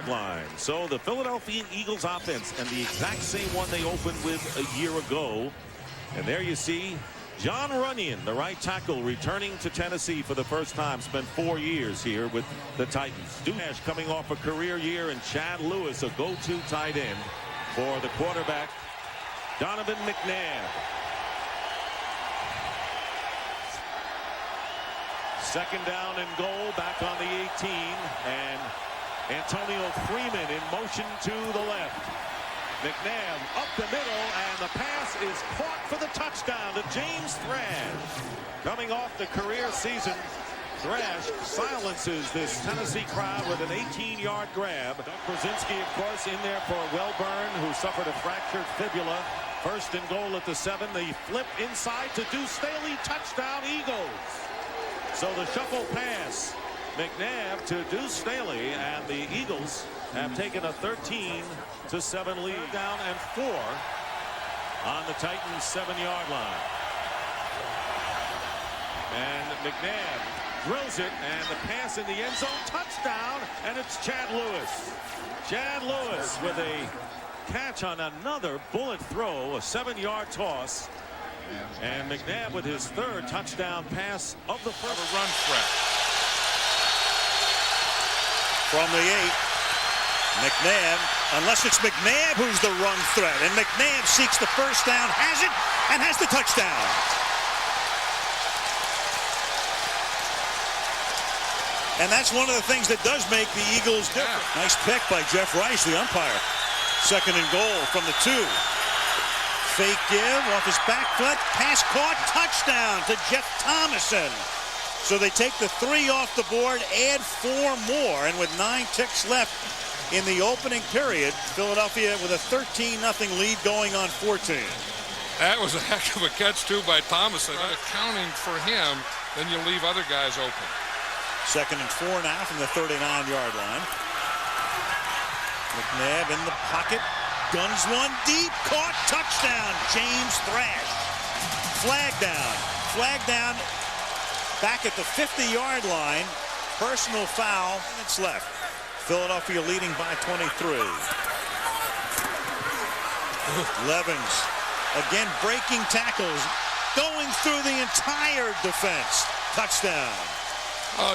3-yard line. So the Philadelphia Eagles offense, and the exact same one they opened with a year ago. And there you see John Runyon, the right tackle, returning to Tennessee for the first time. Spent 4 years here with the Titans. Dunash coming off a career year, and Chad Lewis, a go-to tight end for the quarterback, Donovan McNabb. Second down and goal, back on the 18, and Antonio Freeman in motion to the left. McNabb up the middle, and the pass is caught for the touchdown to James Thrash. Coming off the career season, Thrash silences this Tennessee crowd with an 18-yard grab. Doug Brzezinski, of course, in there for Welburn, who suffered a fractured fibula. First and goal at the 7. The flip inside to Deuce Staley. Touchdown, Eagles. So the shuffle pass, McNabb to Deuce Staley, and the Eagles have taken a 13-7 lead. Down and 4 on the Titans' 7-yard line. And McNabb drills it, and the pass in the end zone, touchdown, and it's Chad Lewis. Chad Lewis with a catch on another bullet throw, a 7-yard toss. And McNabb with his 3rd touchdown pass of the first. Run threat. From the 8, McNabb, unless it's McNabb who's the run threat. And McNabb seeks the first down, has it, and has the touchdown. And that's one of the things that does make the Eagles different. Nice pick by Jeff Rice, the umpire. Second and goal from the 2. Fake give off his back foot. Pass caught. Touchdown to Jeff Thomason. So they take the 3 off the board, add 4 more. And with 9 ticks left in the opening period, Philadelphia with a 13-0 lead going on 14. That was a heck of a catch, too, by Thomason. Accounting for him, then you leave other guys open. Second and 4 now from the 39-yard line. McNabb in the pocket. Guns one deep, caught, touchdown, James Thrash. Flag down, back at the 50-yard line. Personal foul, minutes left. Philadelphia leading by 23. Levens, again breaking tackles, going through the entire defense. Touchdown.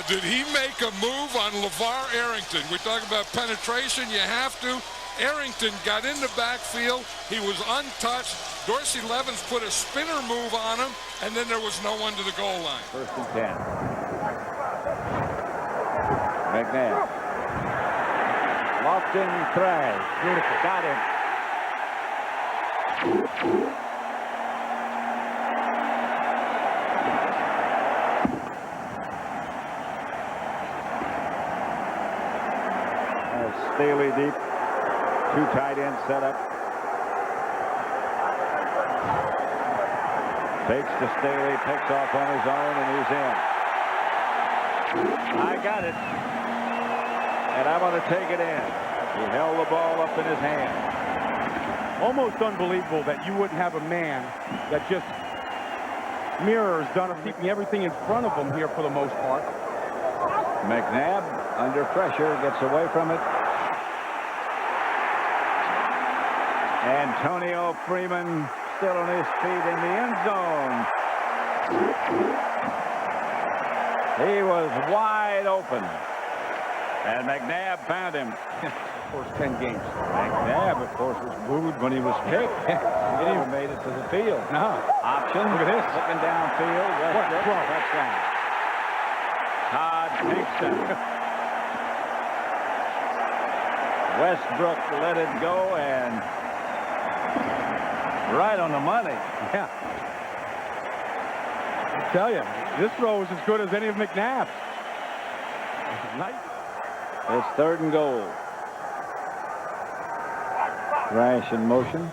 Did he make a move on LeVar Arrington? We talk about penetration, you have to. Arrington got in the backfield. He was untouched. Dorsey Levens put a spinner move on him, and then there was no one to the goal line. First and 10. McNabb. Lofton Thrash. Beautiful. Got him. Staley deep. 2 tight ends set up. Fakes to Staley, picks off on his own, and he's in. I got it. And I'm going to take it in. He held the ball up in his hand. Almost unbelievable that you wouldn't have a man that just mirrors Dunham, keeping everything in front of him here for the most part. McNabb under pressure, gets away from it. Antonio Freeman still on his feet in the end zone. He was wide open. And McNabb found him. First 10 games. McNabb, of course, was booed when he was picked. He never made it to the field. No. Option. Look at this. Looking downfield. Westbrook. Touchdown. Todd Pinkston. Westbrook let it go, and right on the money. Yeah. I tell you, this throw is as good as any of McNabb's. Nice. It's 3rd and goal. Thrash in motion.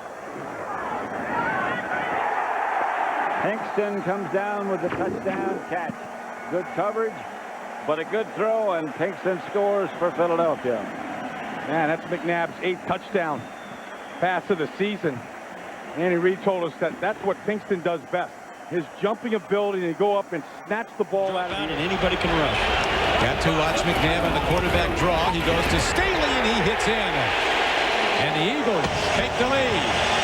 Pinkston comes down with the touchdown catch. Good coverage, but a good throw, and Pinkston scores for Philadelphia. Man, that's McNabb's 8th touchdown pass of the season. Andy Reid told us that that's what Pinkston does best. His jumping ability to go up and snatch the ball out of and anybody can rush. Got to watch McNabb on the quarterback draw. He goes to Staley line. He hits in. And the Eagles take the lead.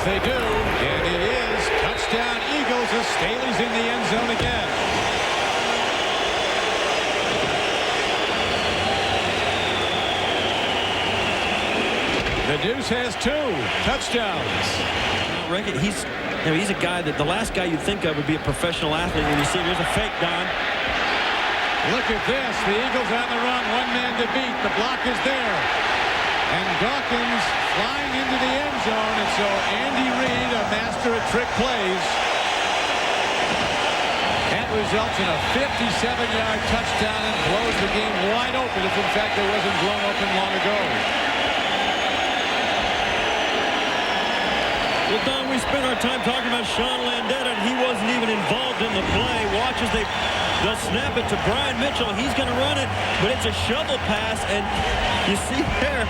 They do, and it is touchdown Eagles as Staley's in the end zone again. The Deuce has 2 touchdowns. He's a guy that the last guy you'd think of would be a professional athlete when you see there's a fake, Don. Look at this. The Eagles on the run. One man to beat. The block is there. And Dawkins flying into the end zone, and so Andy Reid, a master at trick plays. That results in a 57-yard touchdown and blows the game wide open, if in fact it wasn't blown open long ago. Well, Don, we spent our time talking about Sean Landeta, and he wasn't even involved in the play. Watch as they'll snap it to Brian Mitchell. He's going to run it, but it's a shovel pass, and you see there,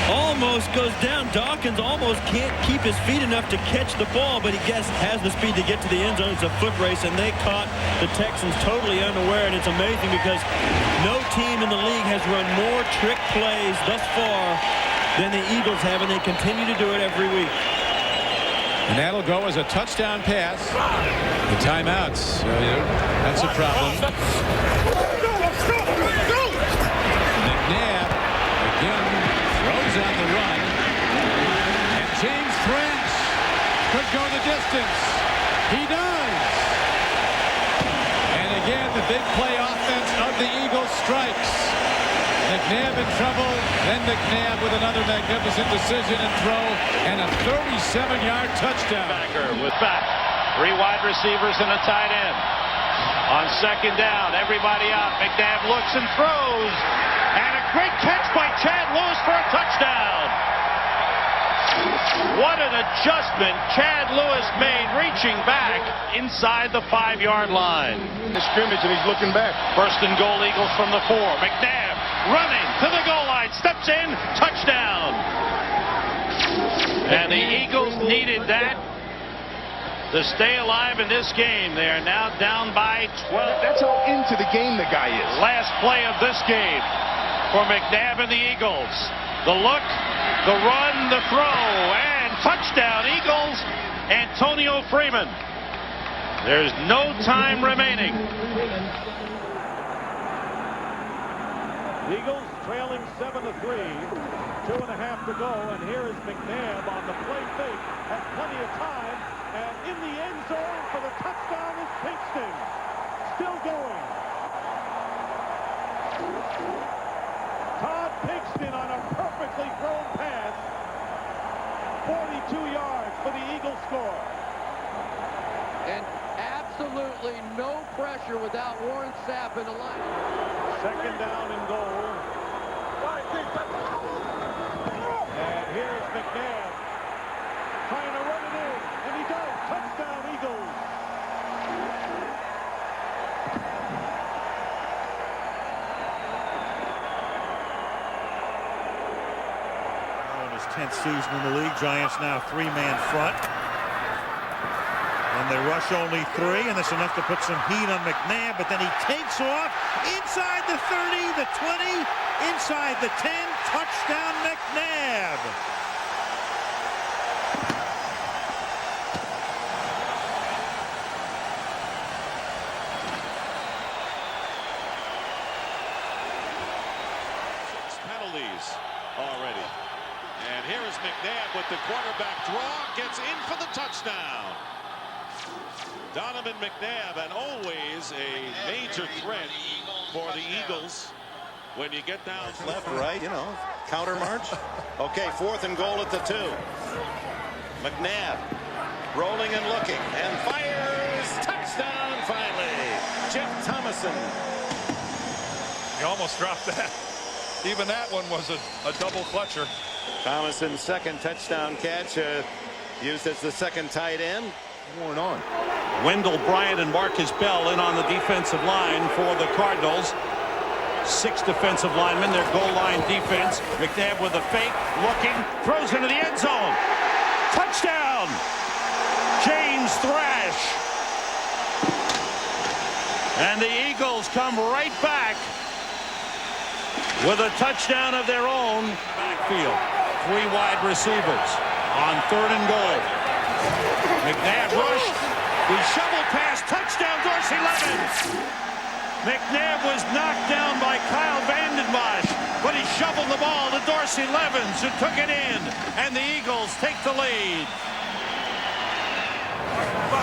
almost goes down. Dawkins almost can't keep his feet enough to catch the ball, but he has the speed to get to the end zone. It's a foot race, and they caught the Texans totally unaware, and it's amazing because no team in the league has run more trick plays thus far than the Eagles have, and they continue to do it every week. And that'll go as a touchdown pass. The timeouts. That's a problem. McNabb again throws on the run. And James Thrash could go the distance. He does. And again, the big play offense of the Eagles strikes. McNabb in trouble, then McNabb with another magnificent decision and throw, and a 37-yard touchdown. Backer with back. 3 wide receivers and a tight end. On second down, everybody out. McNabb looks and throws. And a great catch by Chad Lewis for a touchdown. What an adjustment Chad Lewis made, reaching back inside the 5-yard line. The scrimmage, and he's looking back. First and goal, Eagles from the 4. McNabb running to the goal line, steps in, touchdown. And the Eagles needed that to stay alive in this game. They are now down by 12. That's how into the game the guy is. Last play of this game for McNabb and the Eagles. The look, the run, the throw, and touchdown, Eagles. Antonio Freeman. There's no time remaining. Eagles trailing 7-3, 2.5 to go, and here is McNabb on the play fake, has plenty of time, and in the end zone for the touchdown is Pinkston, still going. Todd Pinkston on a perfectly thrown pass, 42 yards for the Eagles score. And absolutely no pressure without Warren Sapp in the line. Second down and goal. And here's McNabb trying to run it in, and he does. Touchdown, Eagles. In his 10th season in the league, Giants now 3-man front. And they rush only 3, and that's enough to put some heat on McNabb, but then he takes off inside the 30, the 20, inside the 10, touchdown McNabb. Penalties already. And here is McNabb with the quarterback draw, gets in for the touchdown. Donovan McNabb, and always a major threat for the Eagles when you get down left, right, counter march. Okay, 4th and goal at the 2. McNabb rolling and looking and fires. Touchdown finally. Jeff Thomason. He almost dropped that. Even that one was a double clutcher. Thomason's second touchdown catch, used as the second tight end. Worn on. Wendell Bryant and Marcus Bell in on the defensive line for the Cardinals. 6 defensive linemen, their goal line defense. McNabb with a fake, looking, throws into the end zone. Touchdown! James Thrash. And the Eagles come right back with a touchdown of their own. Backfield, 3 wide receivers on 3rd and goal. McNabb rushed, the shovel pass, touchdown Dorsey Levens. McNabb was knocked down by Kyle Vanden Bosch, but he shoveled the ball to Dorsey Levens, who took it in, and the Eagles take the lead.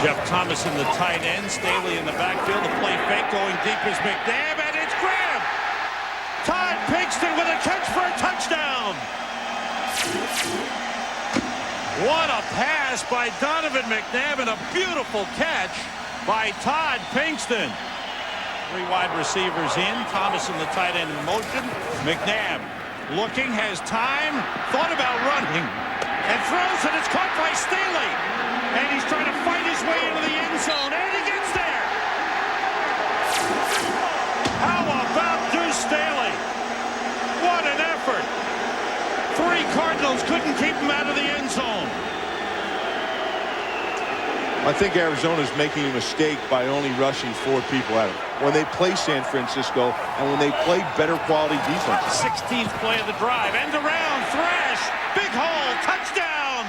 Jeff Thomas in the tight end, Staley in the backfield, the play fake going deep is McNabb, and it's grabbed. Todd Pinkston with a catch for a touchdown. What a pass by Donovan McNabb and a beautiful catch by Todd Pinkston. 3 wide receivers in, Thomas in the tight end in motion. McNabb looking, has time, thought about running, and throws it. It's caught by Staley. And he's trying to fight his way into the end zone, and he gets there. How about Deuce Staley? What an effort. 3 Cardinals couldn't keep him out of the end zone. I think Arizona's making a mistake by only rushing 4 people at him. When they play San Francisco and when they play better quality defense. 16th play of the drive. End around. Thrash. Big hole. Touchdown.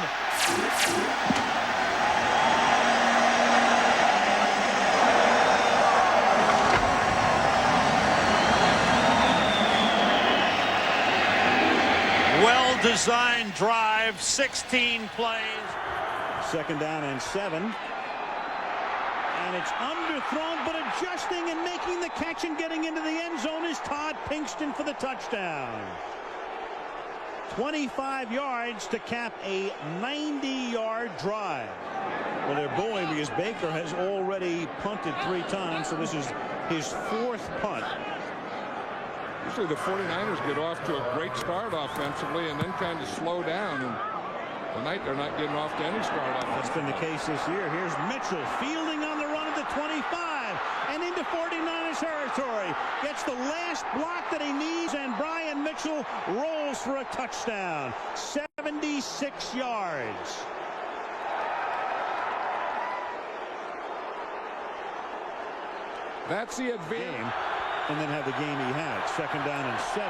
Well-designed drive. 16 plays. 2nd down and 7. And it's underthrown, but adjusting and making the catch and getting into the end zone is Todd Pinkston for the touchdown. 25 yards to cap a 90-yard drive. Well, they're booing because Baker has already punted 3 times, so this is his 4th punt. Usually the 49ers get off to a great start offensively and then kind of slow down. And tonight they're not getting off to any start offensively. That's been the case this year. Here's Mitchell fielding on the run at the 25 and into 49ers territory. Gets the last block that he needs, and Brian Mitchell rolls for a touchdown. 76 yards. That's the advantage. And then have the game he had. 2nd down and 7.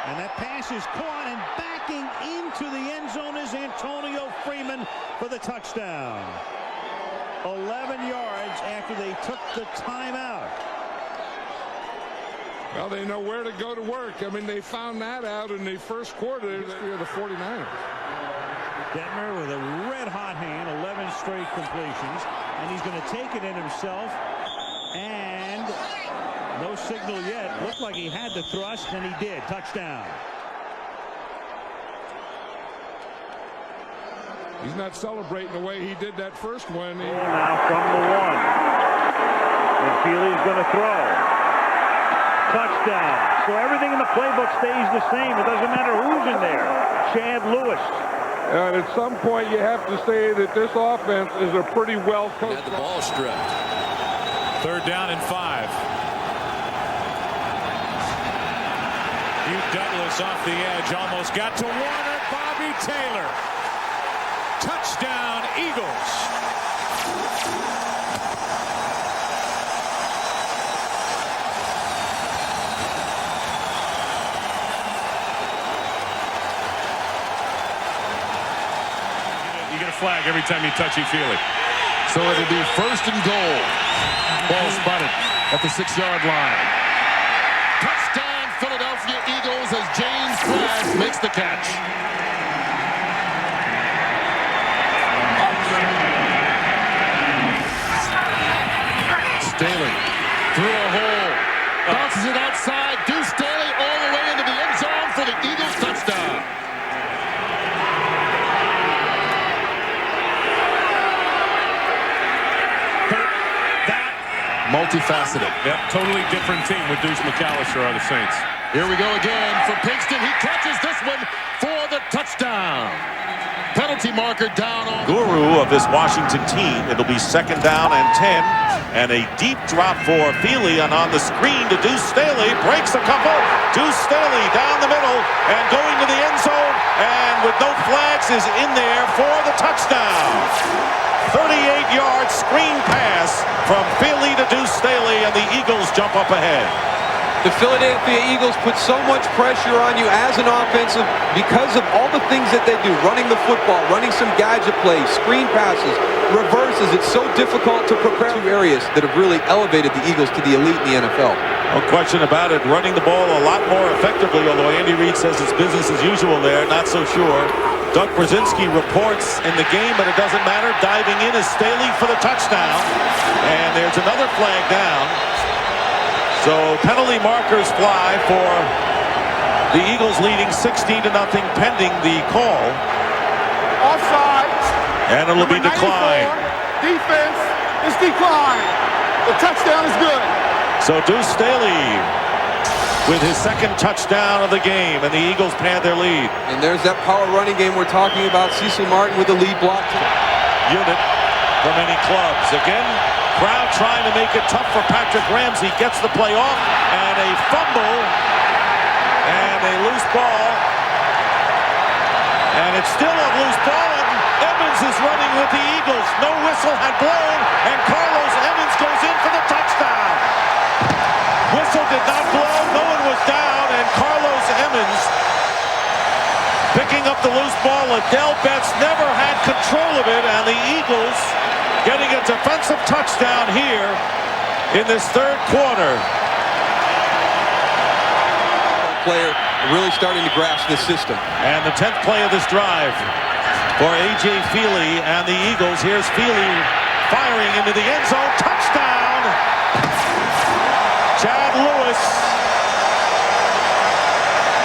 And that pass is caught, and backing into the end zone is Antonio Freeman for the touchdown. 11 yards after they took the timeout. Well, they know where to go to work. I mean, they found that out in the first quarter of the 49ers. Detmer with a red-hot hand, 11 straight completions, and he's going to take it in himself. And no signal yet. Looked like he had the thrust, and he did. Touchdown. He's not celebrating the way he did that first one. Now from the 1. And Feely's going to throw. Touchdown. So everything in the playbook stays the same. It doesn't matter who's in there. Chad Lewis. And at some point you have to say that this offense is a pretty well coached. Had the ball stripped. 3rd down and 5. Hugh Douglas off the edge, almost got to Warner. Bobby Taylor. Touchdown, Eagles. You get a flag every time you touchy-feely. So it'll be 1st and goal. Ball spotted at the 6-yard line. Touchdown, Philadelphia Eagles, as James Thrash makes the catch. Staley through a hole. Bounces it outside. Deuce Staley all the way into the end zone for the Eagles touchdown. Multifaceted. Yep, totally different team with Deuce McAllister are the Saints. Here we go again for Pinkston. He catches this one for the touchdown. Penalty marker down on guru of this Washington team. It'll be 2nd down and 10. And a deep drop for Feely, and on the screen to Deuce Staley. Breaks a couple. Deuce Staley down the middle and going to the end zone. And with no flags is in there for the touchdown. 38-yard screen pass from Feely to Deuce Staley, and the Eagles jump up ahead. The Philadelphia Eagles put so much pressure on you as an offensive because of all the things that they do. Running the football, running some gadget plays, screen passes, reverses. It's so difficult to prepare. Two areas that have really elevated the Eagles to the elite in the NFL. No question about it. Running the ball a lot more effectively, although Andy Reid says it's business as usual there. Not so sure. Doug Brzezinski reports in the game, but it doesn't matter. Diving in is Staley for the touchdown. And there's another flag down. So penalty markers fly for the Eagles, leading 16-0 pending the call. Offside. And it'll be declined. Defense is declined. The touchdown is good. So Deuce Staley with his 2nd touchdown of the game, and the Eagles pad their lead. And there's that power running game we're talking about. Cecil Martin with the lead block. Unit for many clubs. Again, crowd trying to make it tough for Patrick Ramsey. Gets the play off, and a fumble, and a loose ball. And it's still a loose ball, and Evans is running with the Eagles. No whistle had blown, and Carlos Evans goes in for the touchdown. Whistle did not blow, no one was down, and Carlos Evans picking up the loose ball. Adele Betts never had control of it, and the Eagles getting a defensive touchdown here in this 3rd quarter. Player really starting to grasp the system. And the 10th play of this drive for A.J. Feely and the Eagles. Here's Feely firing into the end zone. Touchdown! Chad Lewis.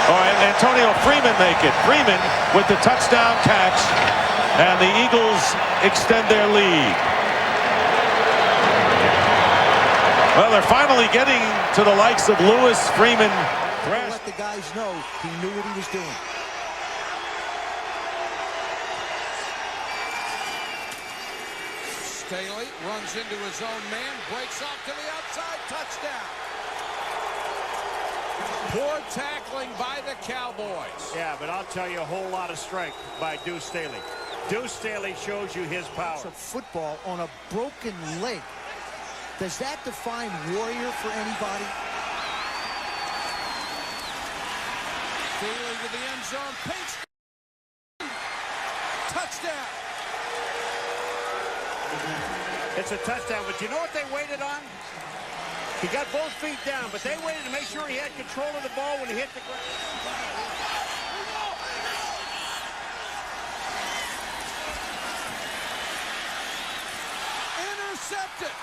Oh, and Antonio Freeman make it. Freeman with the touchdown catch. And the Eagles extend their lead. Well, they're finally getting to the likes of Lewis, Freeman. Let the guys know he knew what he was doing. Staley runs into his own man, breaks off to the outside, touchdown. Poor tackling by the Cowboys. Yeah, but I'll tell you a whole lot of strength by Deuce Staley. Deuce Staley shows you his power. Of football on a broken leg. Does that define warrior for anybody? Feely to the end zone, pinch. Touchdown. It's a touchdown, but you know what they waited on? He got both feet down, but they waited to make sure he had control of the ball when he hit the ground. Intercepted.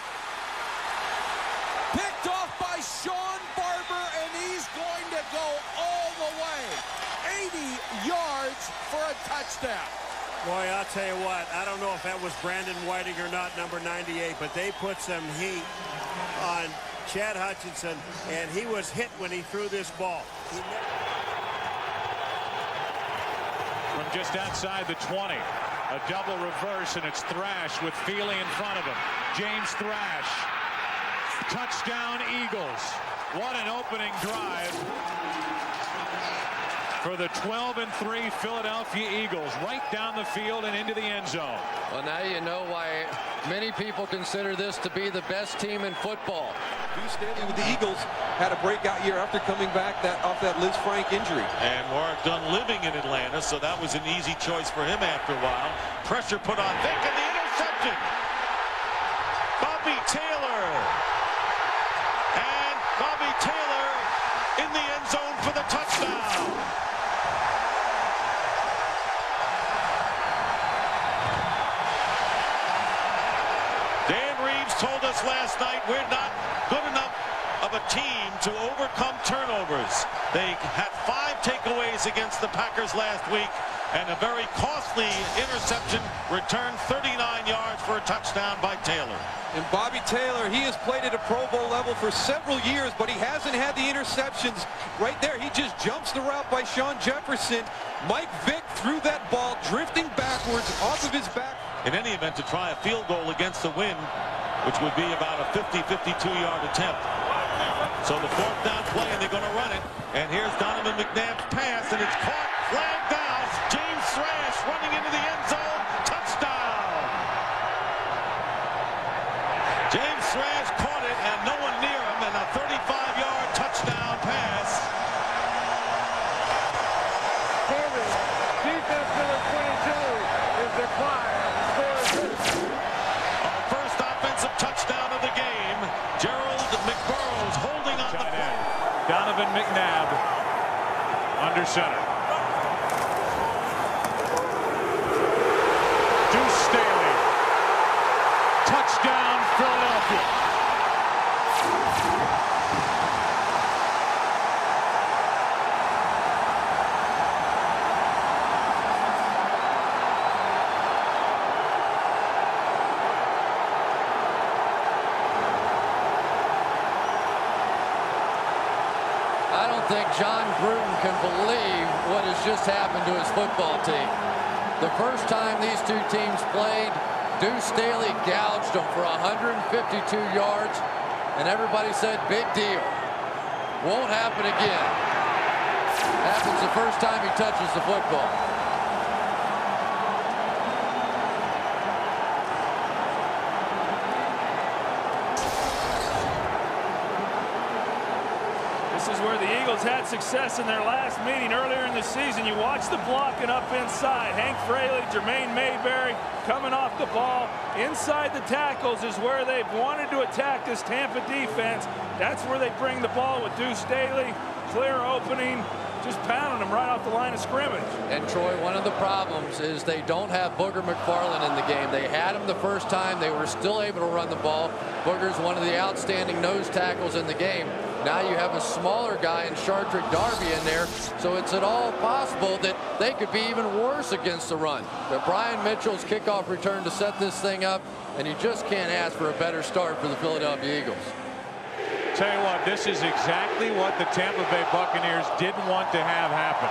Picked off by Sean Barber, and he's going to go all the way. 80 yards for a touchdown. Boy, I'll tell you what, I don't know if that was Brandon Whiting or not, number 98, but they put some heat on Chad Hutchinson, and he was hit when he threw this ball. From just outside the 20, a double reverse, and it's Thrash with Feely in front of him. James Thrash. Touchdown Eagles. What an opening drive for the 12-3 Philadelphia Eagles, right down the field and into the end zone. Well, now you know why many people consider this to be the best team in football. Deuce Staley with the Eagles had a breakout year after coming back off that Liz Frank injury. And Warwick Dunn living in Atlanta, so that was an easy choice for him after a while. Pressure put on Vick, and the interception. Bobby Taylor. And Bobby Taylor in the end zone for the touchdown. Dan Reeves told us last night we're not good enough of a team to overcome turnovers. They had 5 takeaways against the Packers last week. And a very costly interception, returned 39 yards for a touchdown by Taylor. And Bobby Taylor, he has played at a Pro Bowl level for several years, but he hasn't had the interceptions. Right there, he just jumps the route by Sean Jefferson. Mike Vick threw that ball drifting backwards off of his back. In any event, to try a field goal against the wind, which would be about a 52-yard attempt. So the fourth down play, and they're going to run it. And here's Donovan McNabb's pass, and it's caught, flagged down. James Thrash running into the end zone. Touchdown! James Thrash caught it, and no one near him, and a 35-yard touchdown pass. Defense number 22 is required. Our first offensive touchdown of the game. Gerald McBurrows holding on the ball. Donovan McNabb under center. Deuce Staley. Touchdown, Philadelphia. I don't think John Gruden can believe what has just happened to his football team. The first time these two teams played, Deuce Staley gouged them for 152 yards, and everybody said, big deal. Won't happen again. Happens the first time he touches the football. This is where the Eagles had success in their last meeting earlier in the season. You watch the blocking up inside. Hank Fraley, Jermaine Mayberry coming off the ball. Inside the tackles is where they've wanted to attack this Tampa defense. That's where they bring the ball with Deuce Staley. Clear opening, just pounding them right off the line of scrimmage. And Troy, one of the problems is they don't have Booger McFarland in the game. They had him the first time. They were still able to run the ball. Booger's one of the outstanding nose tackles in the game. Now you have a smaller guy in Shartrick Darby in there, so it's at all possible that they could be even worse against the run. But Brian Mitchell's kickoff return to set this thing up, and you just can't ask for a better start for the Philadelphia Eagles. Tell you what, this is exactly what the Tampa Bay Buccaneers didn't want to have happen.